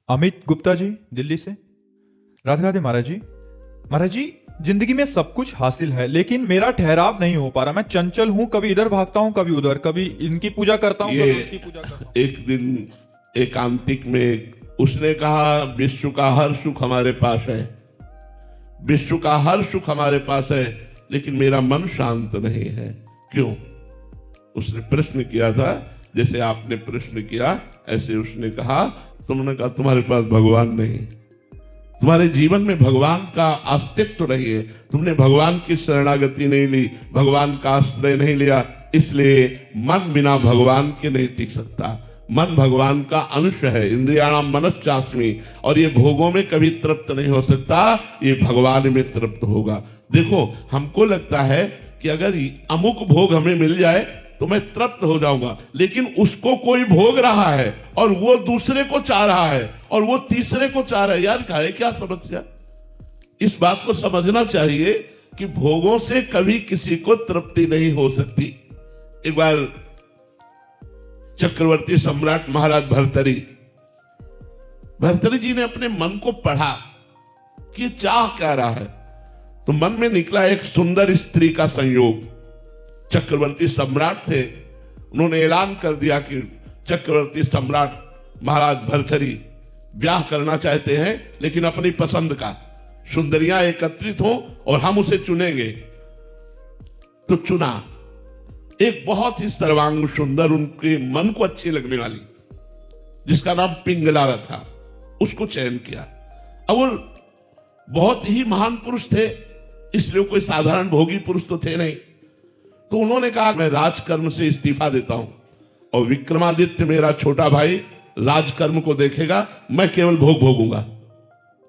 अमित गुप्ता जी, दिल्ली से। राधे राधे महाराज जी। महाराज जी, जिंदगी में सब कुछ हासिल है लेकिन मेरा ठहराव नहीं हो पा रहा। मैं चंचल हूँ, कभी इधर भागता हूँ कभी उधर, कभी इनकी पूजा करता हूँ ये कभी उनकी पूजा करता हूँ। एक दिन एकांतिक में उसने कहा, विश्व का हर सुख हमारे पास है, विश्व का हर सुख हमारे पास है, लेकिन मेरा मन शांत नहीं है। क्यों? उसने प्रश्न किया था, जैसे आपने प्रश्न किया ऐसे उसने कहा। तुमने कहा तुम्हारे पास भगवान नहीं, तुम्हारे जीवन में भगवान का अस्तित्व नहीं है, तुमने भगवान की शरणागति नहीं ली, भगवान का आश्रय नहीं लिया, इसलिए मन बिना भगवान के नहीं टिक सकता। मन भगवान का अंश है, इंद्रियाणाम मनश्चास्मि, और ये भोगों में कभी तृप्त नहीं हो सकता, ये भगवान में तृप्त होगा। देखो, हमको लगता है कि अगर अमुक भोग हमें मिल जाए तो मैं तृप्त हो जाऊंगा, लेकिन उसको कोई भोग रहा है और वो दूसरे को चाह रहा है और वो तीसरे को चाह रहा है। यार है क्या समस्या? इस बात को समझना चाहिए कि भोगों से कभी किसी को तृप्ति नहीं हो सकती। एक बार चक्रवर्ती सम्राट महाराज भर्तरी जी ने अपने मन को पढ़ा कि चाह क्या रहा है, तो मन में निकला एक सुंदर स्त्री का संयोग। चक्रवर्ती सम्राट थे, उन्होंने ऐलान कर दिया कि चक्रवर्ती सम्राट महाराज भर्तरी ब्याह करना चाहते हैं, लेकिन अपनी पसंद का, सुंदरियां एकत्रित हो और हम उसे चुनेंगे। तो चुना एक बहुत ही सर्वांग सुंदर, उनके मन को अच्छी लगने वाली, जिसका नाम पिंगला था, उसको चयन किया। अब वो बहुत ही महान पुरुष थे, इसलिए कोई साधारण भोगी पुरुष तो थे नहीं। तो उन्होंने कहा मैं राजकर्म से इस्तीफा देता हूं और विक्रमादित्य मेरा छोटा भाई राजकर्म को देखेगा, मैं केवल भोग भोगूंगा,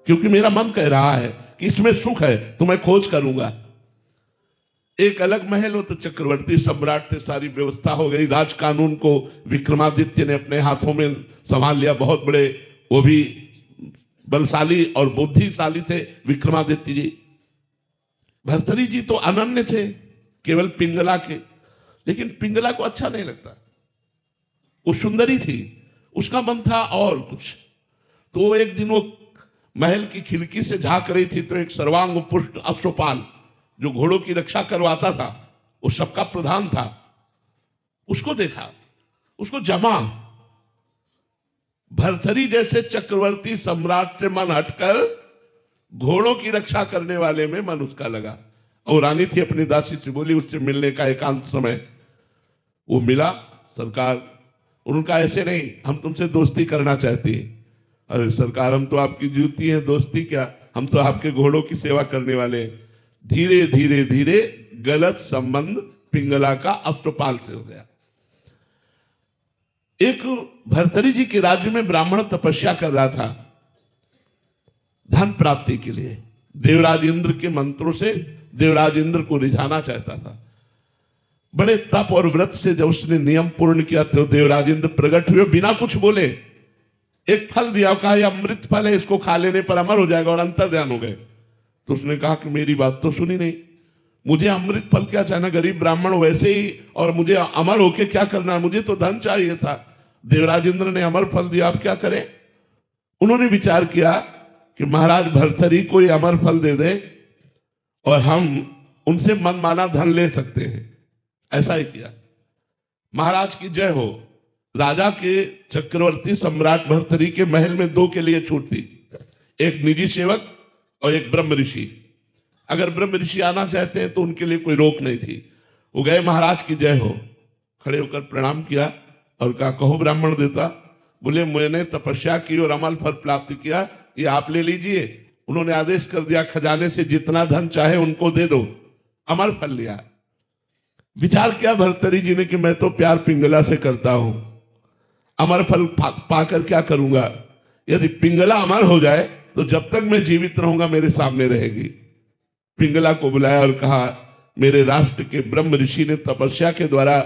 क्योंकि मेरा मन कह रहा है कि इसमें सुख है, तो मैं खोज करूंगा। एक अलग महल हो, तो चक्रवर्ती सम्राट थे, सारी व्यवस्था हो गई, राज कानून को विक्रमादित्य ने अपने हाथों में संभाल लिया। बहुत बड़े, वो भी बलशाली और बुद्धिशाली थे विक्रमादित्य जी। भर्तरी जी तो अनन्य थे केवल पिंगला के, लेकिन पिंगला को अच्छा नहीं लगता, वो सुंदरी थी, उसका मन था और कुछ। तो एक दिन वो महल की खिड़की से झांक रही थी, तो एक सर्वांग पुष्ट अश्वपाल जो घोड़ों की रक्षा करवाता था, वो सबका प्रधान था, उसको देखा, उसको जमा। भर्तरी जैसे चक्रवर्ती सम्राट से मन हटकर घोड़ों की रक्षा करने वाले में मन उसका लगा। और रानी थी, अपनी दासी से बोली, उससे मिलने का एकांत समय। वो मिला, सरकार, उनका ऐसे नहीं, हम तुमसे दोस्ती करना चाहती हैं। अरे सरकार, हम तो आपकी जूती हैं, दोस्ती क्या, हम तो आपके घोड़ों की सेवा करने वाले हैं। धीरे धीरे धीरे गलत संबंध पिंगला का अश्वपाल से हो गया। एक भर्तरी जी के राज्य में ब्राह्मण तपस्या कर रहा था धन प्राप्ति के लिए, देवराज इंद्र के मंत्रों से देवराज इंद्र को रिझाना चाहता था। बड़े तप और व्रत से जब उसने नियम पूर्ण किया, तो देवराज इंद्र प्रकट हुए, बिना कुछ बोले एक फल दिया, कहा यह अमृत फल है, इसको खा लेने पर अमर हो जाएगा, और अंतर्ध्यान हो गए। तो उसने कहा कि मेरी बात तो सुनी नहीं, मुझे अमृत फल क्या चाहिए, गरीब ब्राह्मण वैसे ही, और मुझे अमर होके क्या करना है, मुझे तो धन चाहिए था। देवराज इंद्र ने अमर फल दिया, आप क्या करें? उन्होंने विचार किया कि महाराज भर्तरी को ये अमर फल दे दे और हम उनसे मनमाना धन ले सकते हैं। ऐसा ही किया। महाराज की जय हो। राजा के चक्रवर्ती सम्राट भर्तरी के महल में दो के लिए छूट थी, एक निजी सेवक और एक ब्रह्म ऋषि। अगर ब्रह्म ऋषि आना चाहते हैं तो उनके लिए कोई रोक नहीं थी। वो गए, महाराज की जय हो, खड़े होकर प्रणाम किया और कहा, कहो ब्राह्मण देवता। बोले, मैंने तपस्या की और अमल फल प्राप्त किया, ये आप ले लीजिए। उन्होंने आदेश कर दिया, खजाने से जितना धन चाहे उनको दे दो। अमर फल लिया। विचार किया भर्तरी जी ने कि मैं तो प्यार पिंगला से करता हूं, अमर फल पाकर क्या करूंगा? यदि पिंगला अमर हो जाए तो जब तक मैं जीवित रहूंगा मेरे सामने रहेगी। पिंगला को बुलाया और कहा, मेरे राष्ट्र के ब्रह्म ऋषि ने तपस्या के द्वारा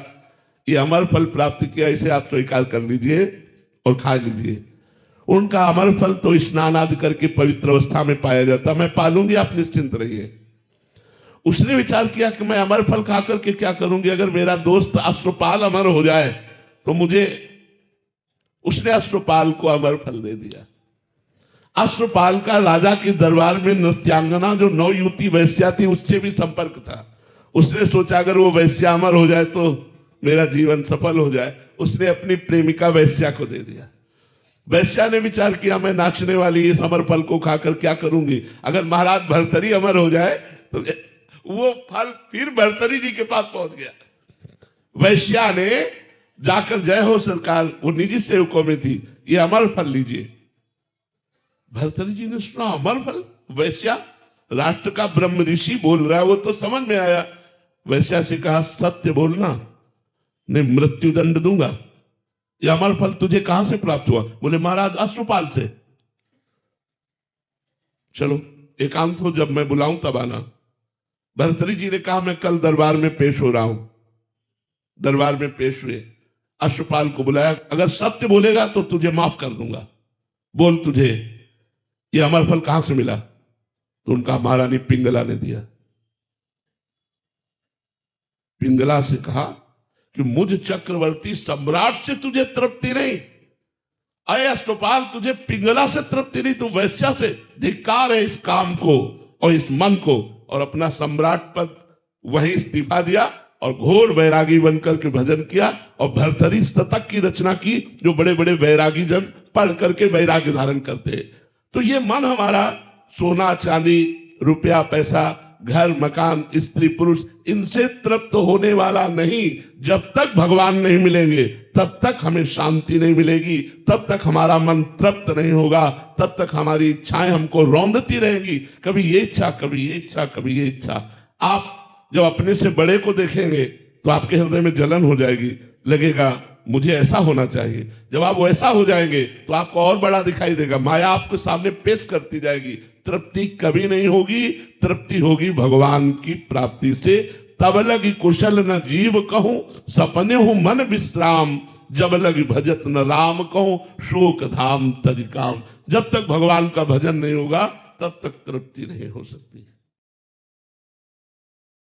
ये अमर फल प्राप्त किया, इसे आप स्वीकार कर लीजिए और खा लीजिए। उनका अमर फल तो स्नान आदि करके पवित्र अवस्था में पाया जाता, मैं पालूंगी, आप निश्चिंत रहिए। उसने विचार किया कि मैं अमर फल खा करके क्या करूंगी, अगर मेरा दोस्त अश्वपाल अमर हो जाए तो मुझे, उसने अश्वपाल को अमर फल दे दिया। अश्वपाल का राजा के दरबार में नृत्यांगना जो नवयुवती वैश्या थी उससे भी संपर्क था। उसने सोचा अगर वो वैश्या अमर हो जाए तो मेरा जीवन सफल हो जाए। उसने अपनी प्रेमिका वैश्या को दे दिया। वैश्या ने विचार किया मैं नाचने वाली इस अमर फल को खाकर क्या करूंगी, अगर महाराज भर्तरी अमर हो जाए तो वो फल फिर भर्तरी जी के पास पहुंच गया। वैश्या ने जाकर जय हो सरकार, वो निजी सेवकों में थी, ये अमर फल लीजिए। भर्तरी जी ने सुना अमर फल, वैश्या राष्ट्र का ब्रह्म ऋषि बोल रहा है, वो तो समझ में आया। वैश्या से कहा सत्य बोलना नहीं मृत्यु दंड दूंगा। यह अमर फल तुझे कहां से प्राप्त हुआ? बोले महाराज अश्वपाल से। चलो एकांत हो, जब मैं बुलाऊं तब आना। भर्तरी जी ने कहा मैं कल दरबार में पेश हो रहा हूं। दरबार में पेश हुए, अश्वपाल को बुलाया, अगर सत्य बोलेगा तो तुझे माफ कर दूंगा, बोल तुझे यह अमर फल कहां से मिला? तो उनका महारानी पिंगला ने दिया। पिंगला से कहा कि मुझ चक्रवर्ती सम्राट से तुझे तृप्ति नहीं, अय अश्वपाल तुझे पिंगला से तृप्ति नहीं, तू वैश्या से। धिक्कार है इस काम को और इस मन को। और अपना सम्राट पद वहीं इस्तीफा दिया और घोर वैरागी बनकर के भजन किया और भर्तरी शतक की रचना की, जो बड़े बड़े वैरागी जन पढ़ करके वैराग्य धारण करते। तो ये मन हमारा सोना चांदी रुपया पैसा घर मकान स्त्री पुरुष इनसे तृप्त होने वाला नहीं। जब तक भगवान नहीं मिलेंगे तब तक हमें शांति नहीं मिलेगी, तब तक हमारा मन तृप्त नहीं होगा, तब तक हमारी इच्छाएं हमको रौंदती रहेंगी, कभी ये इच्छा कभी ये इच्छा कभी ये इच्छा। आप जब अपने से बड़े को देखेंगे तो आपके हृदय में जलन हो जाएगी, लगेगा मुझे ऐसा होना चाहिए। जब आप वैसा हो जाएंगे तो आपको और बड़ा दिखाई देगा, माया आपके सामने पेश करती जाएगी। तृप्ति कभी नहीं होगी, तृप्ति होगी भगवान की प्राप्ति से। तब लगी कुशल न जीव कहूं, सपने हूं मन विश्राम, जब लगी भजत न राम कहूं, शोक धाम तज काम। जब तक भगवान का भजन नहीं होगा तब तक तृप्ति नहीं हो सकती।